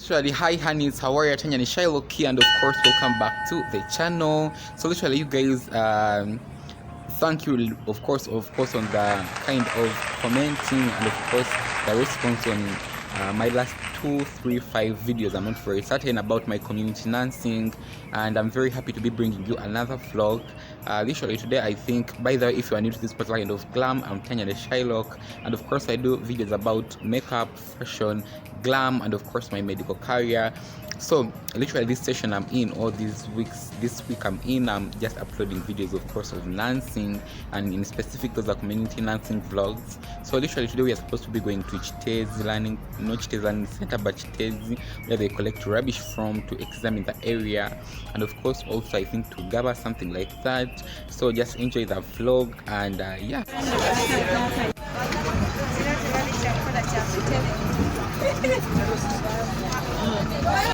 Literally, hi honey's, Howaya, Tanya, and Shiloh here, and of course welcome back to the channel. So literally, you guys, thank you of course on the kind of commenting and of course the response on my last 2, 3, 5 videos. I'm not very certain about my community dancing, and I'm very happy to be bringing you another vlog. Literally today, I think, by the way, if you are new to this particular kind of glam, I'm Tanya the Shylock, and of course I do videos about makeup, fashion, glam, and of course my medical career. So literally this session I'm in, all these weeks, this week I'm just uploading videos of course of dancing, and in specific those are community dancing vlogs. So literally today we are supposed to be going to Kiteezi learning, not Kiteezi learning center, but Kiteezi, where they collect rubbish from, to examine the area, and of course also I think to gather something like that. So just enjoy the vlog, and yeah.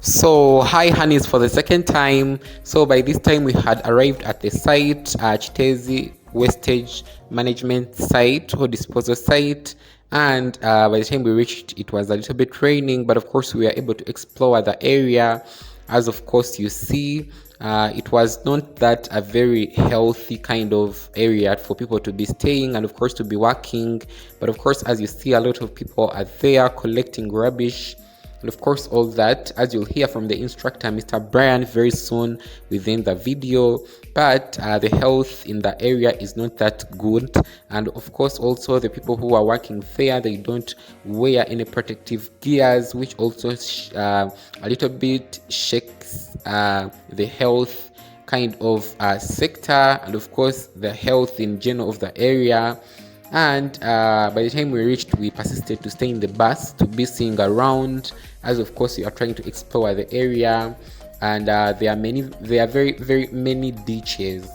So hi honeys for the second time. So by this time we had arrived at the site, Kiteezi wastage management site or disposal site, and by the time we reached, it was a little bit raining, but of course we were able to explore the area. As of course you see, it was not that a very healthy kind of area for people to be staying and of course to be working, but of course as you see, a lot of people are there collecting rubbish. And of course all that, as you'll hear from the instructor Mr. Brian very soon within the video. But the health in the area is not that good, and of course also the people who are working there, they don't wear any protective gears, which also a little bit shakes the health kind of sector, and of course the health in general of the area. And by the time we reached, we persisted to stay in the bus to be seeing around, as of course we are trying to explore the area. And there are very many ditches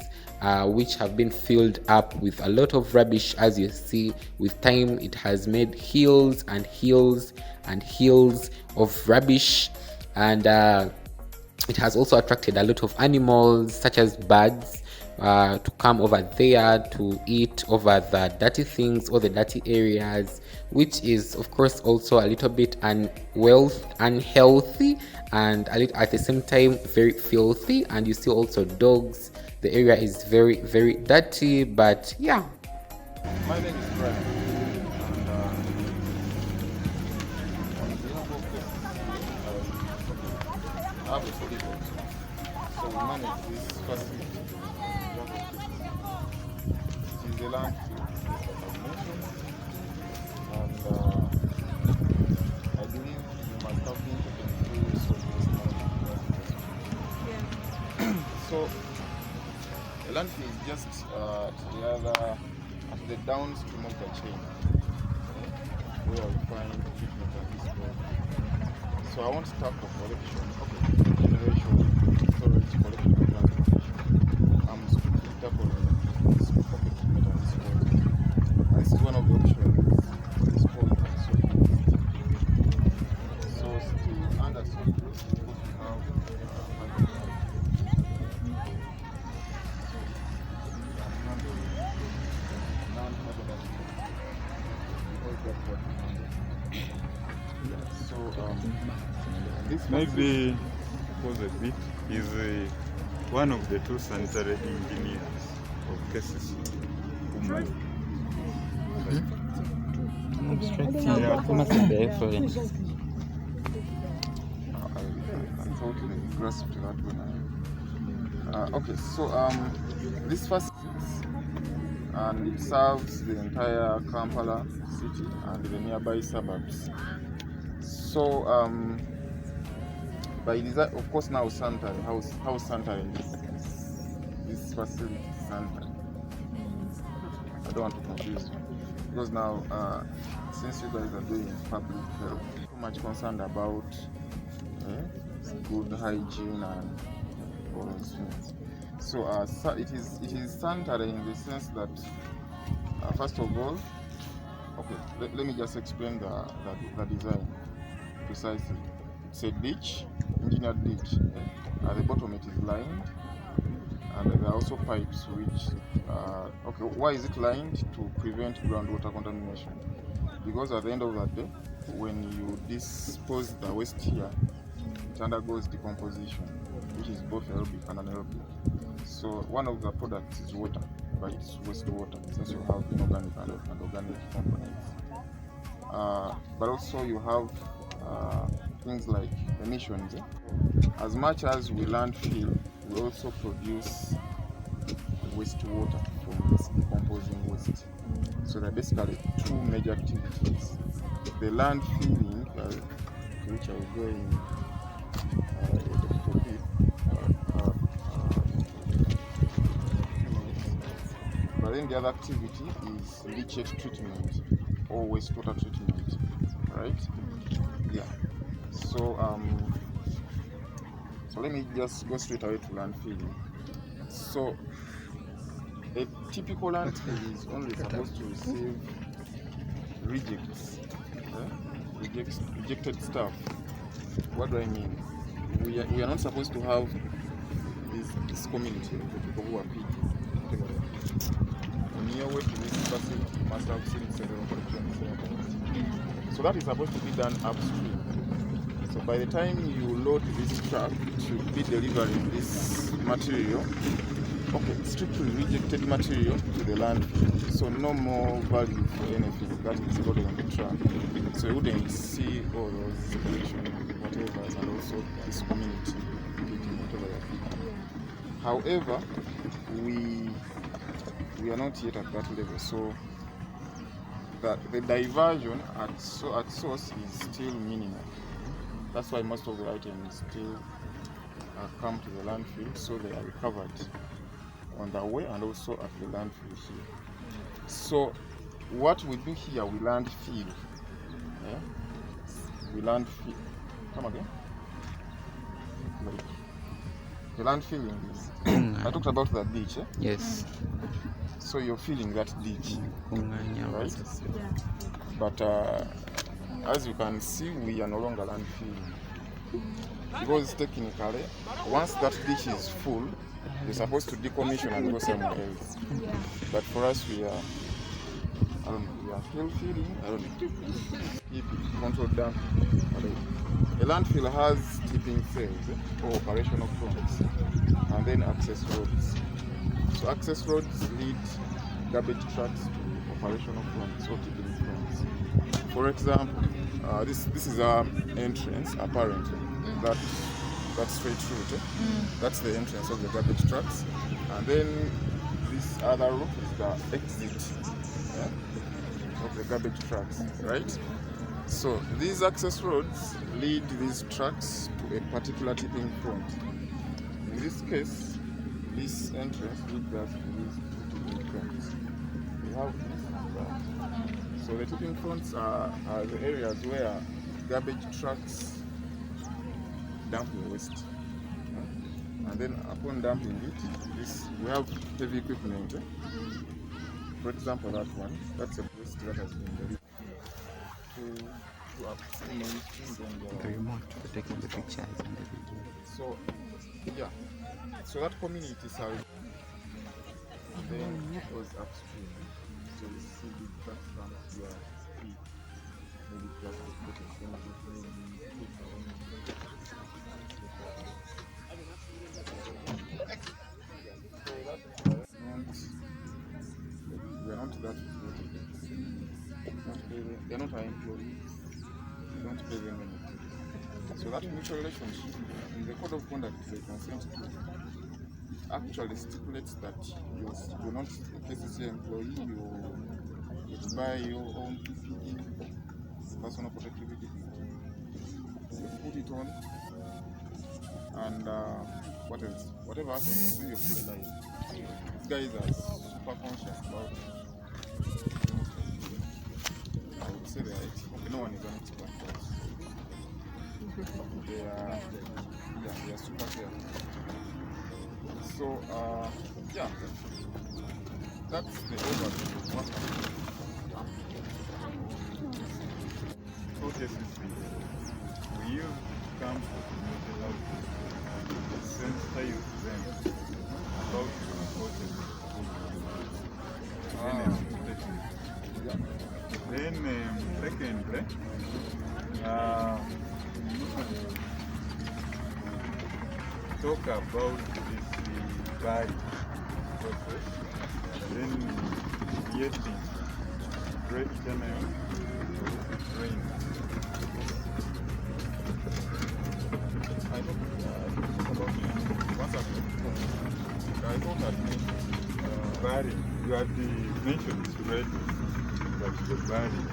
which have been filled up with a lot of rubbish. As you see, with time it has made hills and hills and hills of rubbish, and it has also attracted a lot of animals such as birds to come over there to eat over the dirty things or the dirty areas, which is of course also a little bit unhealthy, and at the same time very filthy. And you see also dogs. The area is very dirty, but yeah. My name is Brian, and I have a study also. So we manage this facility. It is a landfill contamination, and I believe you must have been taken through solid waste management. Yeah. So the landfill is just at the downstream of the chain, where we find treatment and disposal. So I want to start the collection, generation, storage, collection, and transportation. I'm strictly tackling this pocket treatment and disposal. This is one of the options, disposal and solid waste. So still under solid waste, because we have this maybe was a bit is one of the two sanitary engineers of KCCA. Unfortunately grasped that one. Okay, so this facility, and it serves the entire Kampala city and the nearby suburbs. So by design, of course, now sanitary, how sanitary this facility is sanitary. I don't want to confuse you, because now since you guys are doing public health, too much concerned about good hygiene and all those things. So it is sanitary in the sense that first of all, okay, let me just explain the design precisely. It's a ditch, engineered ditch. At the bottom it is lined, and there are also pipes which okay, why is it lined? To prevent groundwater contamination, because at the end of the day, when you dispose the waste here, it undergoes decomposition, which is both aerobic and anaerobic. So one of the products is water, but it's wastewater, since you have inorganic and organic components. But also you have things like emissions. As much as we landfill, we also produce wastewater from this decomposing waste. So there are basically two major activities. The landfilling, which I will go in a little bit, but then the other activity is leachate treatment or wastewater treatment, right? Yeah. So so let me just go straight away to landfilling. So a typical landfill is only supposed to receive rejects, rejected stuff. What do I mean? We are not supposed to have this community, the people who are picking. On your way to this facility, you must have seen several collection centers. So that is supposed to be done upstream. So by the time you load this truck, it should be delivering this material, strictly rejected material to the landfill. So no more value for anything that is loaded on the truck. So you wouldn't see all those collection, whatever, and also this community picking whatever they're picking. However, we are not yet at that level. So the diversion at source is still minimal. That's why most of the items still come to the landfill, so they are recovered on the way and also at the landfill here. So what we do here, we landfill. Yeah? We landfill. Come again? The landfilling is. I talked about the ditch. Yes. So you're filling that ditch, right? Yeah. But as you can see, we are no longer landfilling. Because technically, once that ditch is full, you're supposed to decommission and go somewhere else. Yeah. But for us, we are still filling. I don't know. Keep it controlled down. A landfill has tipping cells or operational fronts, and then access roads. So access roads lead garbage trucks to operational fronts or tipping fronts. For example, this is our entrance, apparently. That straight route. That's the entrance of the garbage trucks. And then this other route is the exit of the garbage trucks, right? So these access roads lead these trucks to a particular tipping front. In this case, this entrance leads us to these tipping fronts. We have this and that. So the tipping fronts are the areas where garbage trucks dump the waste. And then upon dumping it, we have heavy equipment. For example, that one, that's a waste that has been delivered to upstream The remote for taking the pictures and the video. So, yeah. So that community service then goes upstream. So you see the trucks from your street. Maybe just we are not that they're not our employees. We don't pay them anything. So that mutual relationship in the code of conduct they consent to, it actually stipulates that you're not a KCCA employee, you buy your own PPE, personal protective equipment. You put it on, and what else? Whatever happens, you're still alive. These guys are super conscious about it. I would say they're expert. No one is an expert, but they are super careful. So yeah, that's the overview of what happened. Okay, we use camps to sensitize them about then secondly, talk about this barley process, then creating great channel rain. I thought Barley, you have the mentioned red, but the barley.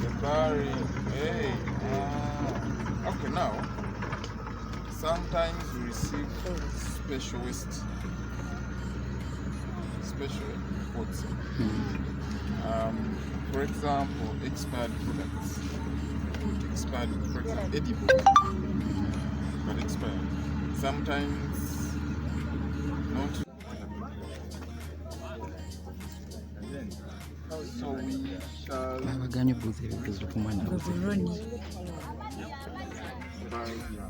the barley. Hey, okay, now sometimes we receive special waste, special imports. For example, expired products. Expired, for example, edible, but expired. Sometimes not. So we shall abaganye buuza ebintu ziri ku mwana buy here.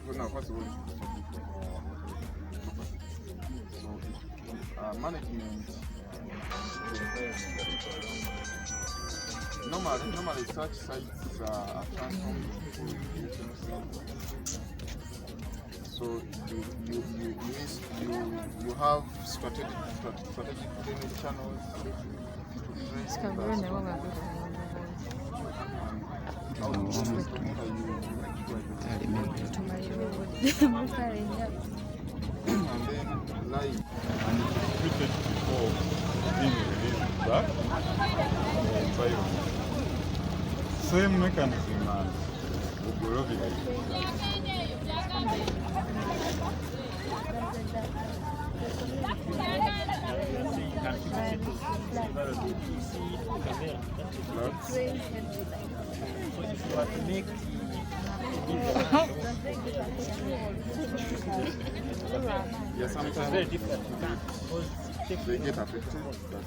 Well, now, first of all, so management. Normally such sites are transformed into recreational centers. So you have strategic drainage channels to drain and then live. And it is treated before being released back to the environment. Same mechanism as Ugorobi. Yeah, sometimes they get affected, but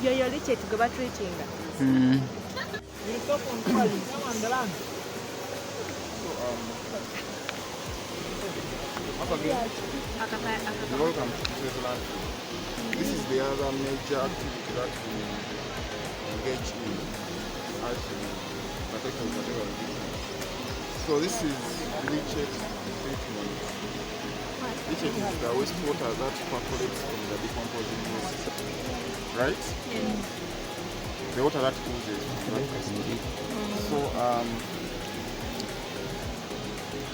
Your Leachate go back treating. welcome to Kiteezi Landfill. This is the other major activity that we engage in as we partake of whatever we do. So this is Leachate treatment. Leachate is the wastewater that percolates from the decomposing waste, right? Yeah. The water that oozes. Right? So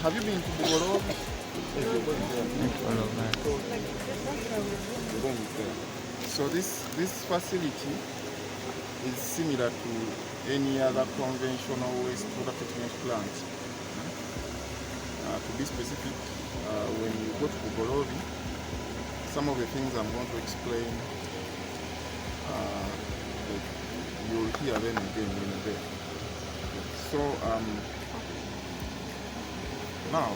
have you been to Bugolobi? You're going there. So this facility is similar to any other conventional wastewater treatment plant. To be specific, when you go to Bugolobi, some of the things I'm going to explain, you'll hear them again when you're there. So now,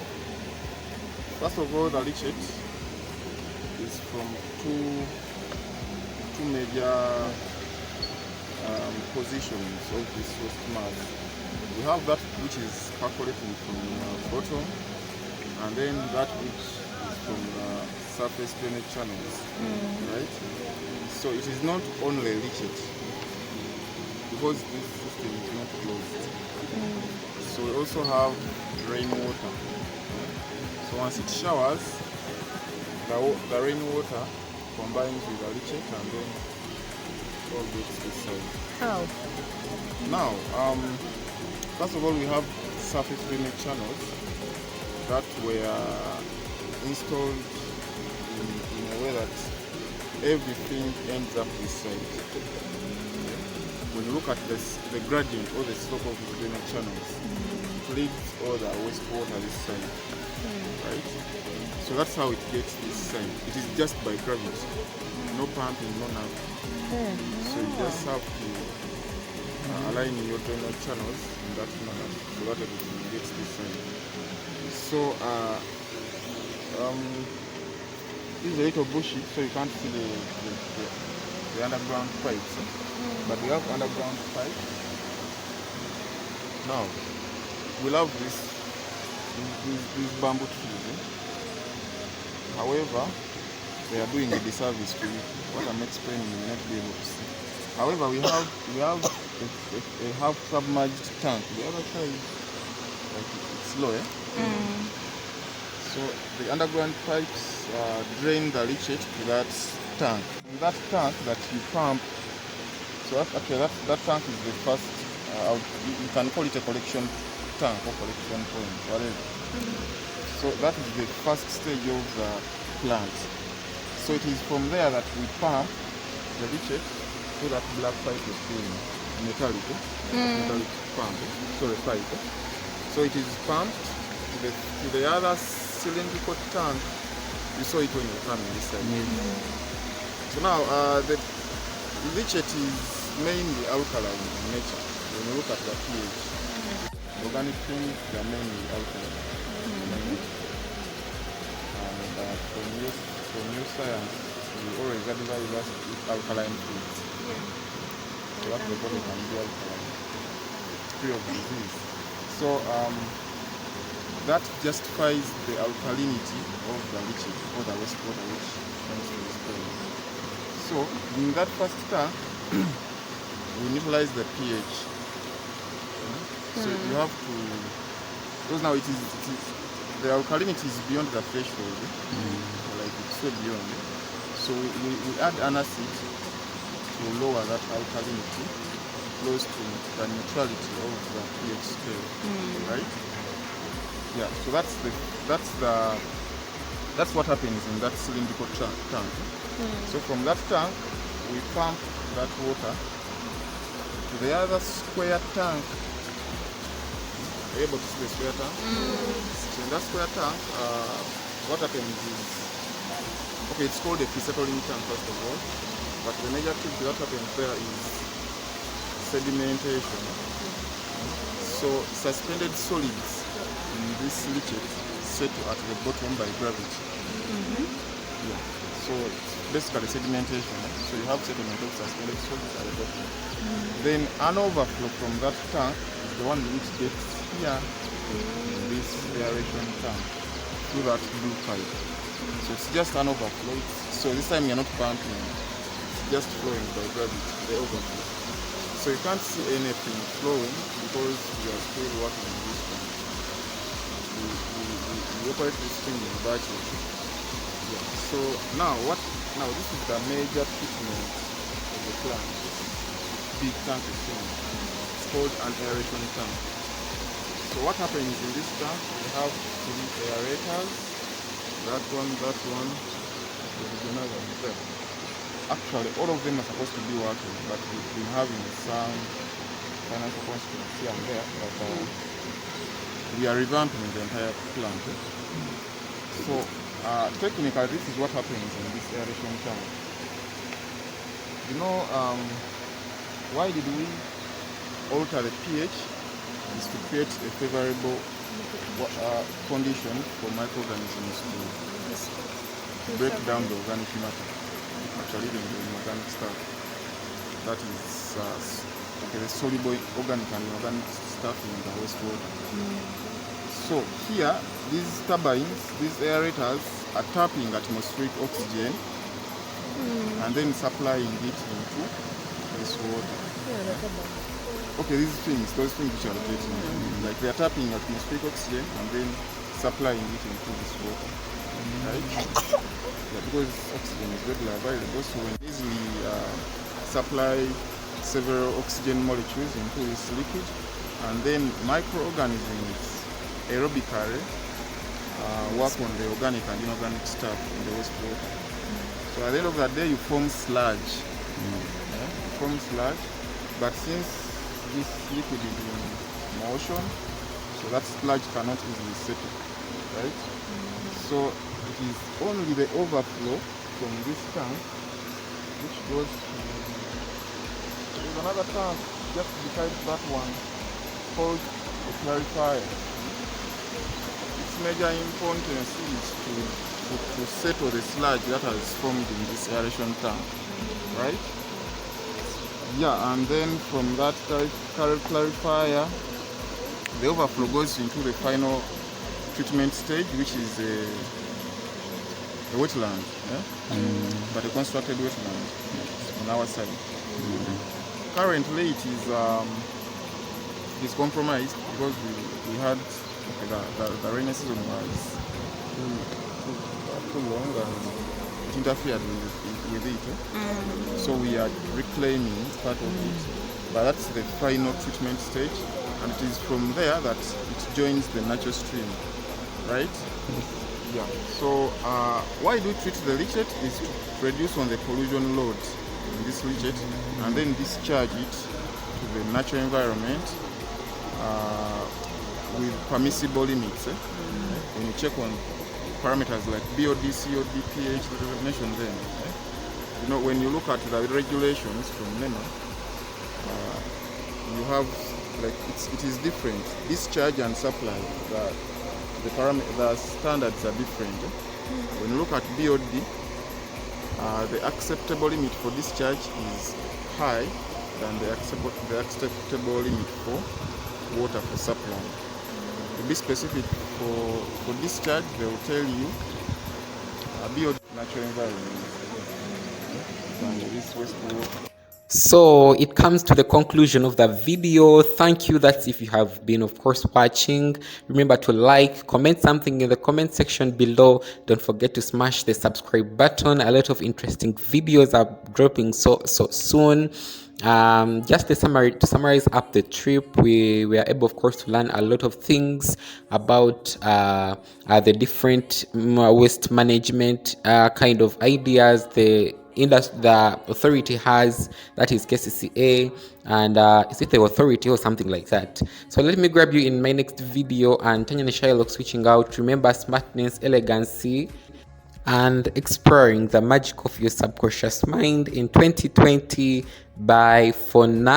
first of all, the leachate is from two major positions of this waste mass. We have that which is percolating from bottom, and then that which is from surface drainage channels, right? So it is not only leachate, because this system is not closed. So we also have rainwater. So once it showers, the rainwater combines with the leachate and then all gets this side. How? Now, first of all, we have surface drainage channels that were installed in a way that everything ends up this side. When you look at this, the gradient or the slope of the drainage channels, it leads all the wastewater this side, right? So that's how it gets this side. It is just by gravity, no pumping, no nothing. So you just have to align your drainage channels in that manner so that everything gets this side. So this is a little bushy, so you can't see the underground pipes. But we have underground pipes. Now, we love these bamboo trees. However, they are doing a disservice to you. What I'm explaining, you may not be able to see. However, we have a half submerged tank. The other side, like it's low, So the underground pipes drain the leachate to that tank. In that tank that you pump, so actually that tank is the first, you can call it a collection tank or collection point, whatever. So that is the first stage of the plant. So it is from there that we pump the leachate to that black pipe is doing metallic pump, pipe. So it is pumped to the other cylindrical tank. You saw it when you come in this side. So now the leachate is mainly alkaline in nature. When you look at the pH, organic things they are mainly alkaline. And from new science, we always advise us to eat alkaline foods. So that's the body can be alkaline, free of disease. So that justifies the alkalinity of the leachate or the wastewater which comes to this place. So in that first tank, we neutralize the pH. So you have to, because now it is the alkalinity is beyond the threshold, like it's so beyond. So we add an acid to lower that alkalinity close to the neutrality of the pH scale, right? Yeah. So that's what happens in that cylindrical tank. So from that tank, we pump that water to the other square tank. Are you able to see the square tank? So in that square tank, what happens is, okay, it's called a pre-settling tank first of all, but the major thing that happens there is sedimentation. So suspended solids in this leachate settle at the bottom by gravity. Yeah. So it's basically sedimentation. So you have settlement of suspended solids at the bottom. Then an overflow from that tank is the one which gets here in this aeration tank through that blue pipe. So it's just an overflow. So this time you're not pumping, it's just flowing by gravity, the overflow. So you can't see anything flowing because we are still working on this one. We operate this thing in batches. Yeah. So now this is the major treatment of the plant. Big tank is finished. It's called an aeration tank. So what happens in this tank? We have three aerators. That one, there is another one there. Actually, all of them are supposed to be working, but we've been having some financial constraints here and there, but we are revamping the entire plant. So technically, this is what happens in this aeration tank. You know, why did we alter the pH? Is to create a favorable condition for microorganisms to break down the organic matter, actually the organic stuff. That is the soluble organic and organic stuff in the wastewater. So here, these turbines, these aerators are tapping atmospheric oxygen and then supplying it into this water. Okay, those things which are rotating, like they are tapping atmospheric oxygen and then supplying it into this water, right? Yeah, because oxygen is readily available, so we can easily supply several oxygen molecules into this liquid, and then microorganisms aerobically work on the organic and inorganic stuff in the wastewater. So at the end of the day, you form sludge. You form sludge, but since this liquid is in motion, so that sludge cannot easily settle, right? So it is only the overflow from this tank which goes to, there's another tank just beside that one called a clarifier. Its major importance is to settle the sludge that has formed in this aeration tank, right? Yeah, and then from that clarifier, the overflow goes into the final treatment stage, which is a wetland, but a constructed wetland on our side. Currently, it is compromised because we had the rainy season was too long and it interfered with it. So we are reclaiming part of it, but that's the final treatment stage, and it is from there that it joins the natural stream, right? Yeah. So why do we treat the leachate? Is to reduce on the pollution load in this leachate and then discharge it to the natural environment with permissible limits. When you check on parameters like BOD, COD, pH, the mentioned then. You know, when you look at the regulations from NEMA, you have like it is different. Discharge and supply, the standards are different. When you look at BOD, the acceptable limit for discharge is high than the acceptable limit for water for supply. To be specific, for discharge, they will tell you BOD natural environment and this wastewater. So it comes to the conclusion of the video. Thank you. That's if you have been, of course, watching. Remember to like, comment something in the comment section below. Don't forget to smash the subscribe button. A lot of interesting videos are dropping so soon. Just to summarize up the trip, we were able, of course, to learn a lot of things about the different waste management kind of ideas the authority has, that is KCCA, and is it the authority or something like that? So let me grab you in my next video, and Tanya Shylock switching out. Remember, smartness, elegancy, and exploring the magic of your subconscious mind in 2020. Bye for now.